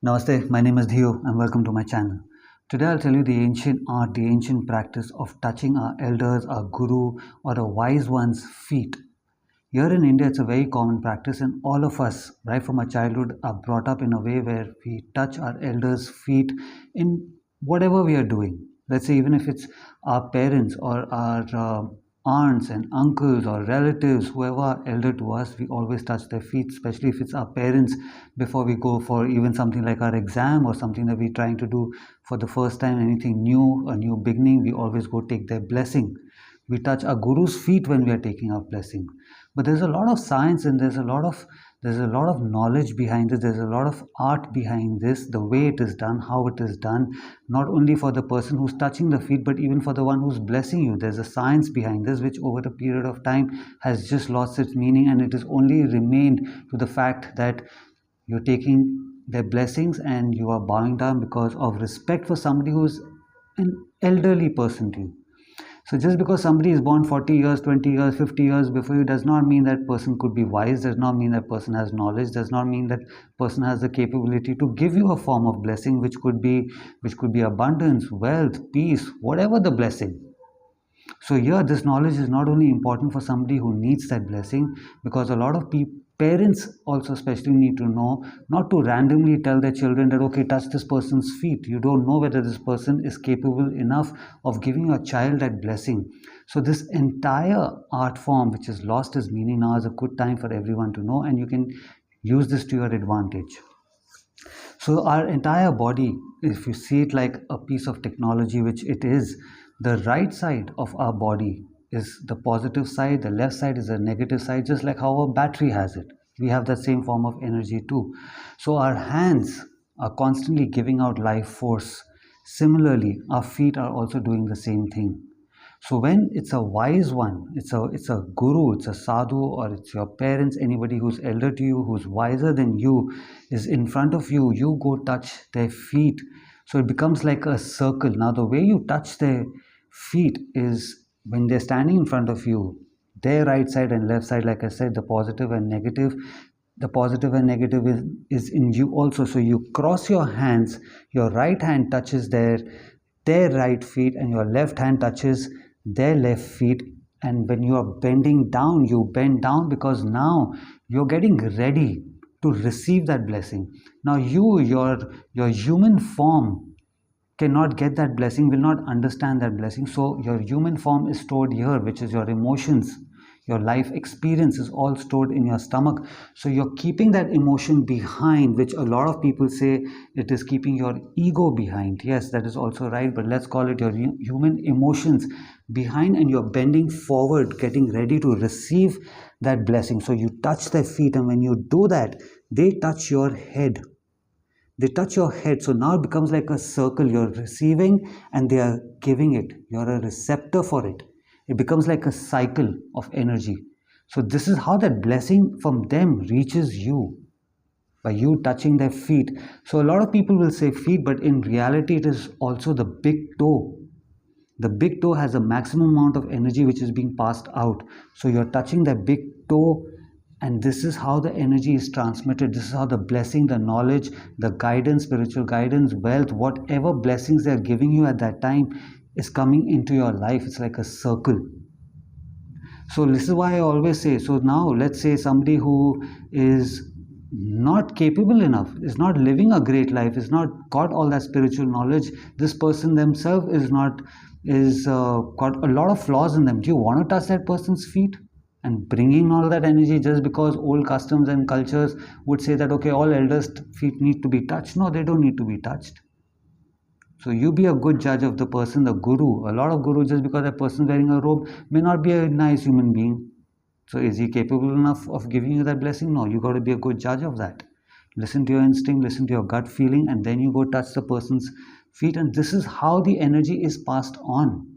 Namaste, my name is Dhieyo and welcome to my channel. Today I'll tell you the ancient art, the ancient practice of touching our elders, our guru or a wise one's feet. Here in India, it's a very common practice, and all of us, right from our childhood, are brought up in a way where we touch our elders' feet in whatever we are doing. Let's say, even if it's our parents or our aunts and uncles or relatives, whoever are elder to us, we always touch their feet, especially if it's our parents, before we go for even something like our exam or something that we're trying to do for the first time, anything new, a new beginning, we always go take their blessing. We touch our guru's feet when we are taking our blessing. But there's a lot of science and there's a lot of knowledge behind this. There's a lot of art behind this, the way it is done, how it is done, not only for the person who's touching the feet, but even for the one who's blessing you. There's a science behind this, which over a period of time has just lost its meaning, and it has only remained to the fact that you're taking their blessings and you are bowing down because of respect for somebody who's an elderly person to you. So just because somebody is born 40 years, 20 years, 50 years before you does not mean that person could be wise, does not mean that person has knowledge, does not mean that person has the capability to give you a form of blessing which could be abundance, wealth, peace, whatever the blessing. So here, this knowledge is not only important for somebody who needs that blessing, because a lot of parents also especially need to know not to randomly tell their children that, okay, touch this person's feet. You don't know whether this person is capable enough of giving your child that blessing. So this entire art form, which has lost its meaning now, is a good time for everyone to know, and you can use this to your advantage. So our entire body, if you see it like a piece of technology, which it is, the right side of our body is the positive side, the left side is the negative side, just like how a battery has it. We have that same form of energy too. So our hands are constantly giving out life force. Similarly, our feet are also doing the same thing. So when it's a wise one, it's a guru, it's a sadhu, or it's your parents, anybody who's elder to you, who's wiser than you, is in front of you, you go touch their feet. So it becomes like a circle. Now the way you touch their feet is when they're standing in front of you, their right side and left side, like I said, the positive and negative. The positive and negative is in you also. So you cross your hands, your right hand touches their right feet, and your left hand touches their left feet. And when you are bending down, you bend down because now you're getting ready to receive that blessing. Now your human form cannot get that blessing, will not understand that blessing. So your human form is stored here, which is your emotions, your life experience is all stored in your stomach. So you're keeping that emotion behind, which a lot of people say it is keeping your ego behind. Yes, that is also right, but let's call it your human emotions behind, and you're bending forward, getting ready to receive that blessing. So you touch their feet, and when you do that, they touch your head. They touch your head. So now it becomes like a circle. You're receiving and they are giving it. You're a receptor for it. It becomes like a cycle of energy. So this is how that blessing from them reaches you, by you touching their feet. So a lot of people will say feet, but in reality it is also the big toe. The big toe has a maximum amount of energy which is being passed out. So you're touching the big toe, and this is how the energy is transmitted. This is how the blessing, the knowledge, the guidance, spiritual guidance, wealth, whatever blessings they're giving you at that time is coming into your life. It's like a circle. So this is why I always say, so now let's say somebody who is not capable enough, is not living a great life, is not got all that spiritual knowledge, this person themselves is got a lot of flaws in them. Do you want to touch that person's feet? And bringing all that energy just because old customs and cultures would say that, okay, all elders' feet need to be touched. No, they don't need to be touched. So you be a good judge of the person, the guru. A lot of gurus, just because a person wearing a robe, may not be a nice human being. So is he capable enough of giving you that blessing? No, you got to be a good judge of that. Listen to your instinct, listen to your gut feeling, and then you go touch the person's feet. And this is how the energy is passed on.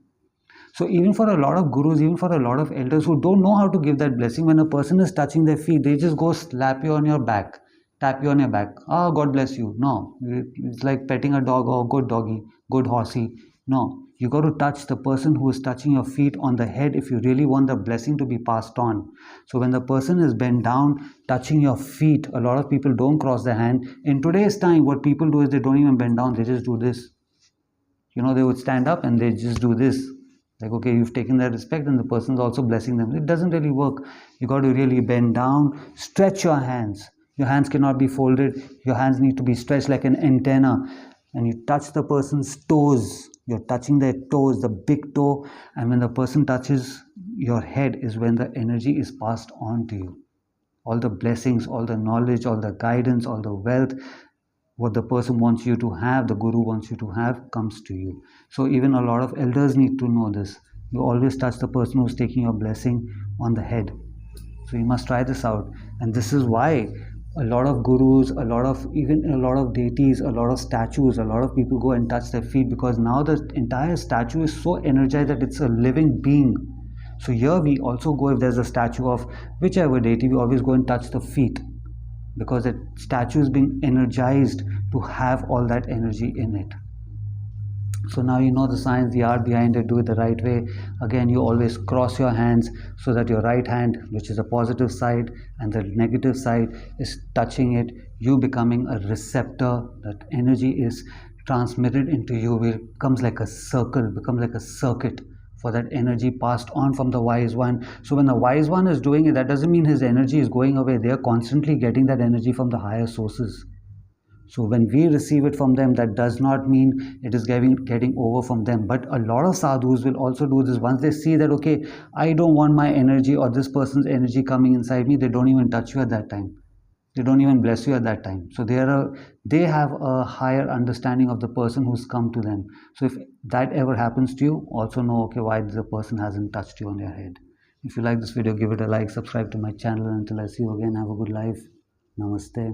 So even for a lot of gurus, even for a lot of elders who don't know how to give that blessing, when a person is touching their feet, they just go slap you on your back, tap you on your back. Oh, God bless you. No, it's like petting a dog. Oh, good doggy, good horsey. No, You got to touch the person who is touching your feet on the head if you really want the blessing to be passed on. So when the person is bent down, touching your feet, a lot of people don't cross their hand. In today's time, what people do is they don't even bend down, they just do this. They would stand up and they just do this. Like, okay, you've taken that respect and the person's also blessing them. It doesn't really work. You got to really bend down, stretch your hands. Your hands cannot be folded. Your hands need to be stretched like an antenna. And you touch the person's toes. You're touching their toes, the big toe. And when the person touches your head is when the energy is passed on to you. All the blessings, all the knowledge, all the guidance, all the wealth, what the person wants you to have, the guru wants you to have, comes to you. So even a lot of elders need to know this. You always touch the person who's taking your blessing on the head. So you must try this out. And this is why a lot of gurus, even a lot of deities, a lot of statues, a lot of people go and touch their feet, because now the entire statue is so energized that it's a living being. So here we also go, if there's a statue of whichever deity, we always go and touch the feet, because that statue is being energized to have all that energy in it. So now you know the science, the art behind it. Do it the right way. Again, you always cross your hands so that your right hand, which is the positive side, and the negative side is touching it. You becoming a receptor. That energy is transmitted into you. It becomes like a circle, becomes like a circuit for that energy passed on from the wise one. So when the wise one is doing it, that doesn't mean his energy is going away. They are constantly getting that energy from the higher sources. So when we receive it from them, that does not mean it is getting over from them. But a lot of sadhus will also do this. Once they see that, okay, I don't want my energy or this person's energy coming inside me, they don't even touch you at that time. They don't even bless you at that time. So they have a higher understanding of the person who's come to them. So if that ever happens to you, also know, okay, why the person hasn't touched you on your head. If you like this video, give it a like, subscribe to my channel. Until I see you again, have a good life. Namaste.